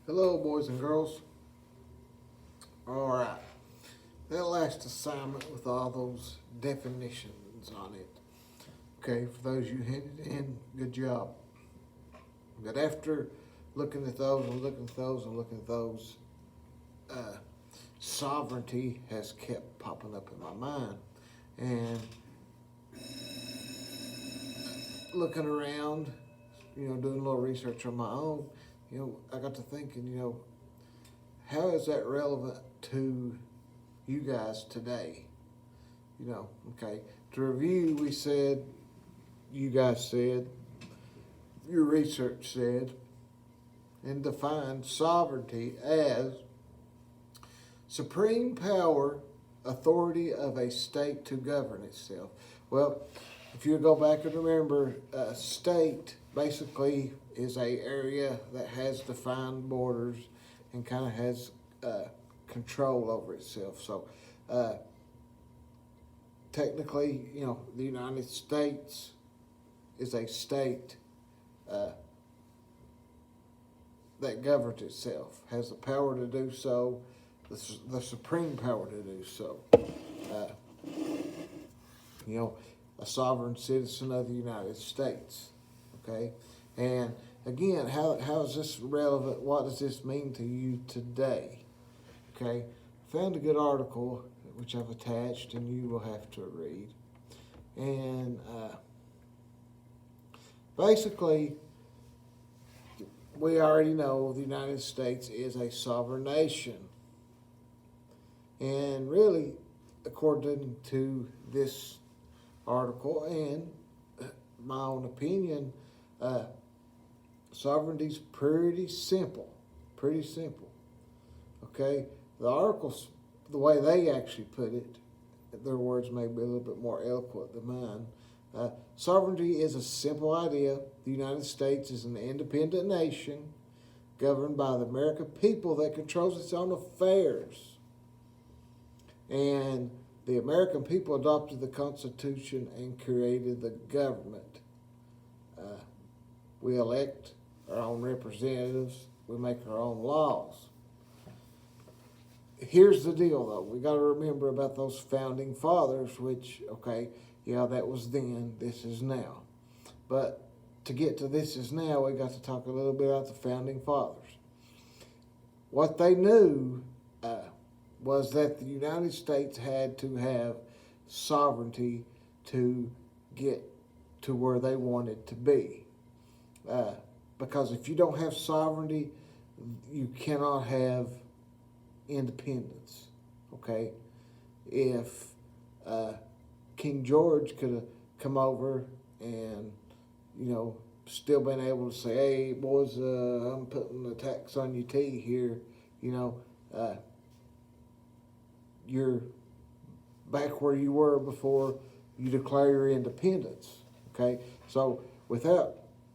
Hello, boys and girls. All right. That last assignment with all those definitions on it. Okay, for those you handed in, good job. But after looking at those and looking at those and looking at those, sovereignty has kept popping up in my mind. And looking around, doing a little research on my own, I got to thinking, how is that relevant to you guys today? Okay. To review, you guys said, your research said, and defined sovereignty as supreme power, authority of a state to govern itself. Well, if you go back and remember, state basically is a area that has defined borders and kind of has control over itself. So technically, the United States is a state that governs itself, has the power to do so, the supreme power to do so. A sovereign citizen of the United States. Okay, and again, how is this relevant? What does this mean to you today? Okay, found a good article which I've attached, and you will have to read. And basically, we already know the United States is a sovereign nation, and really, according to this article and my own opinion, sovereignty's pretty simple. Pretty simple. Okay? The articles, the way they actually put it, their words may be a little bit more eloquent than mine. Sovereignty is a simple idea. The United States is an independent nation governed by the American people that controls its own affairs. And the American people adopted the Constitution and created the government. We elect our own representatives. We make our own laws. Here's the deal, though. We got to remember about those founding fathers, which, that was then, this is now. But to get to this is now, we got to talk a little bit about the founding fathers. What they knew was that the United States had to have sovereignty to get to where they wanted to be. Because if you don't have sovereignty, you cannot have independence. Okay? If King George could have come over and, still been able to say, hey, boys, I'm putting a tax on your tea here, you're back where you were before you declare your independence. Okay, so without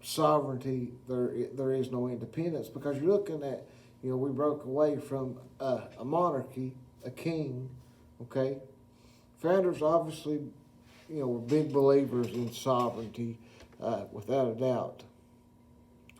sovereignty, there is no independence, because you're looking at, we broke away from a monarchy, a king. Okay, founders obviously, were big believers in sovereignty, without a doubt.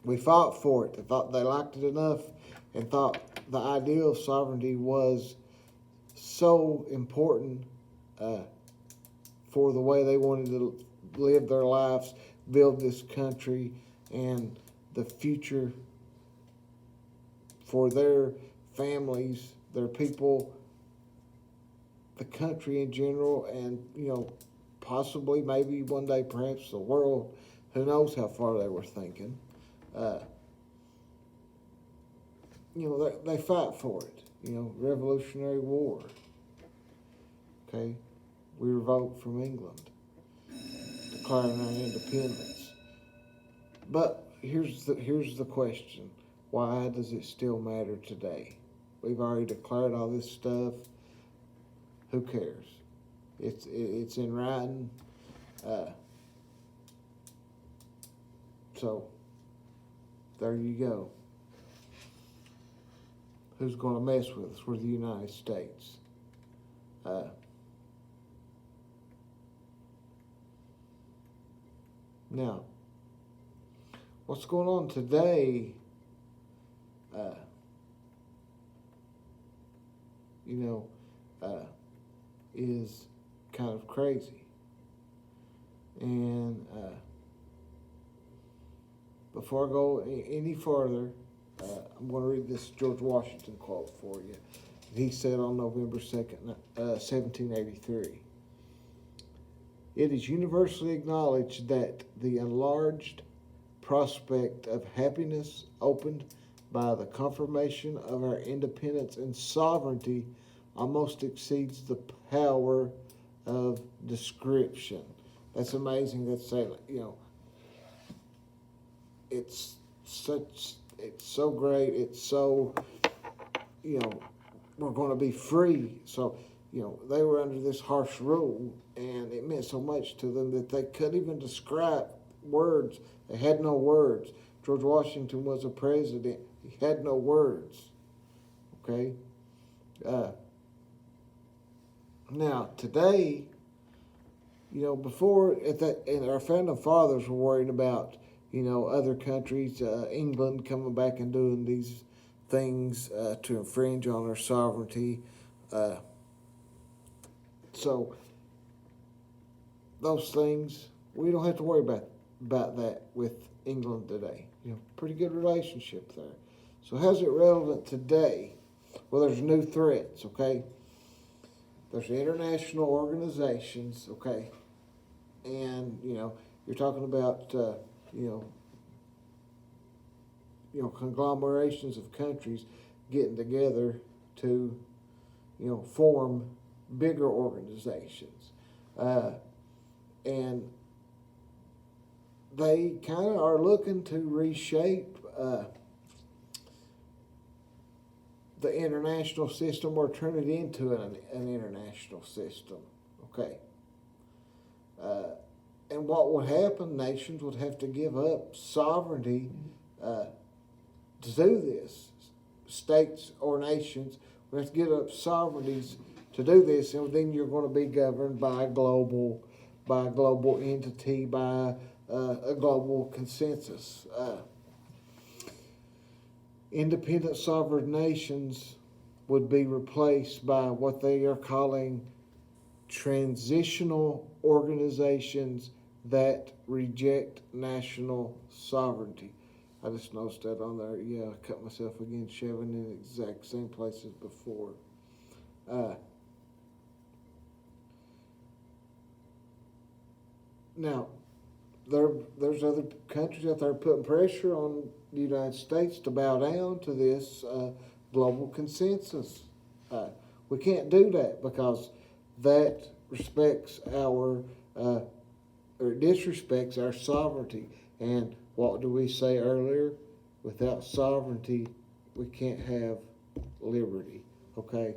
We fought for it. They thought they liked it enough, and thought the idea of sovereignty was so important for the way they wanted to live their lives, build this country, and the future for their families, their people, the country in general, and, possibly, maybe one day, perhaps the world. Who knows how far they were thinking. They fight for it. Revolutionary War. Okay, we revolt from England, declaring our independence. But here's the question: why does it still matter today? We've already declared all this stuff. Who cares? It's in writing. So there you go. Who's going to mess with us? We're the United States. Now, what's going on today is kind of crazy. And before I go any further, I'm going to read this George Washington quote for you. He said on November 2nd, 1783, "It is universally acknowledged that the enlarged prospect of happiness opened by the confirmation of our independence and sovereignty almost exceeds the power of description." That's amazing. That's saying, it's so great. It's so, we're going to be free. So, they were under this harsh rule, and it meant so much to them that they couldn't even describe words. They had no words. George Washington was a president. He had no words. Okay? Now, today, before and our founding fathers were worried about, other countries, England coming back and doing these things to infringe on our sovereignty. So those things, we don't have to worry about that with England today. Pretty good relationship there. So how's it relevant today? Well, there's new threats, okay? There's international organizations, okay? And, you're talking about, conglomerations of countries getting together to, form bigger organizations. And they kind of are looking to reshape the international system or turn it into an international system, okay? And what would happen, nations would have to give up sovereignty to do this. States or nations would have to give up sovereignties to do this, and then you're going to be governed by a global entity, by a global consensus. Independent sovereign nations would be replaced by what they are calling transitional organizations that reject national sovereignty. I just noticed that on there. Yeah, I cut myself again, shoving in the exact same place as before. Now, there's other countries out there putting pressure on the United States to bow down to this global consensus. We can't do that because that respects or disrespects our sovereignty. And what do we say earlier? Without sovereignty, we can't have liberty. Okay?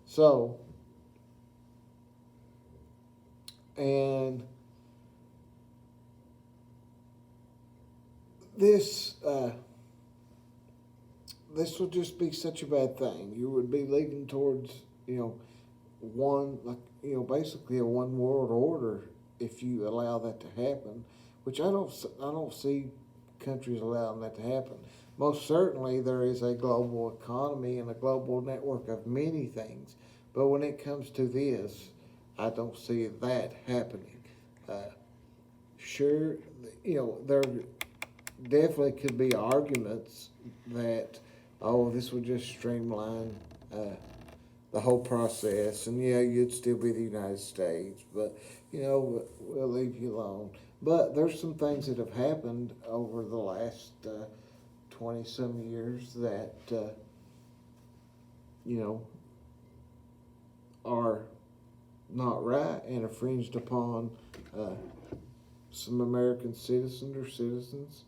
So, and this would just be such a bad thing. You would be leading towards, basically a one world order if you allow that to happen, which I don't see countries allowing that to happen. Most certainly there is a global economy and a global network of many things, but when it comes to this, I don't see that happening. Sure, there definitely could be arguments that, this would just streamline the whole process, and yeah, you'd still be the United States, but we'll leave you alone. But there's some things that have happened over the last 20-some years that are not right and infringed upon some American citizens or citizens.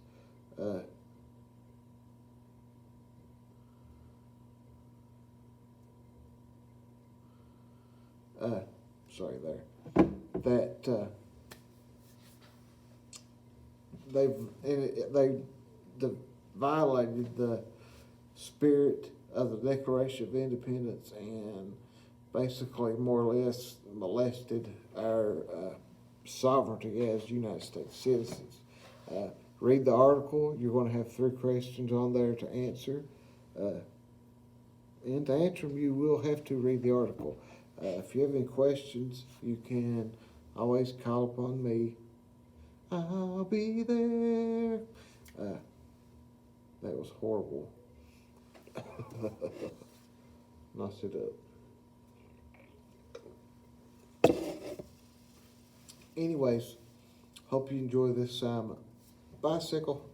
That they violated the spirit of the Declaration of Independence and basically more or less molested our sovereignty as United States citizens. Read the article. You're going to have 3 questions on there to answer. And to answer them, you will have to read the article. If you have any questions, you can always call upon me. I'll be there. That was horrible. Knocked it up. Anyways, hope you enjoy this bicycle.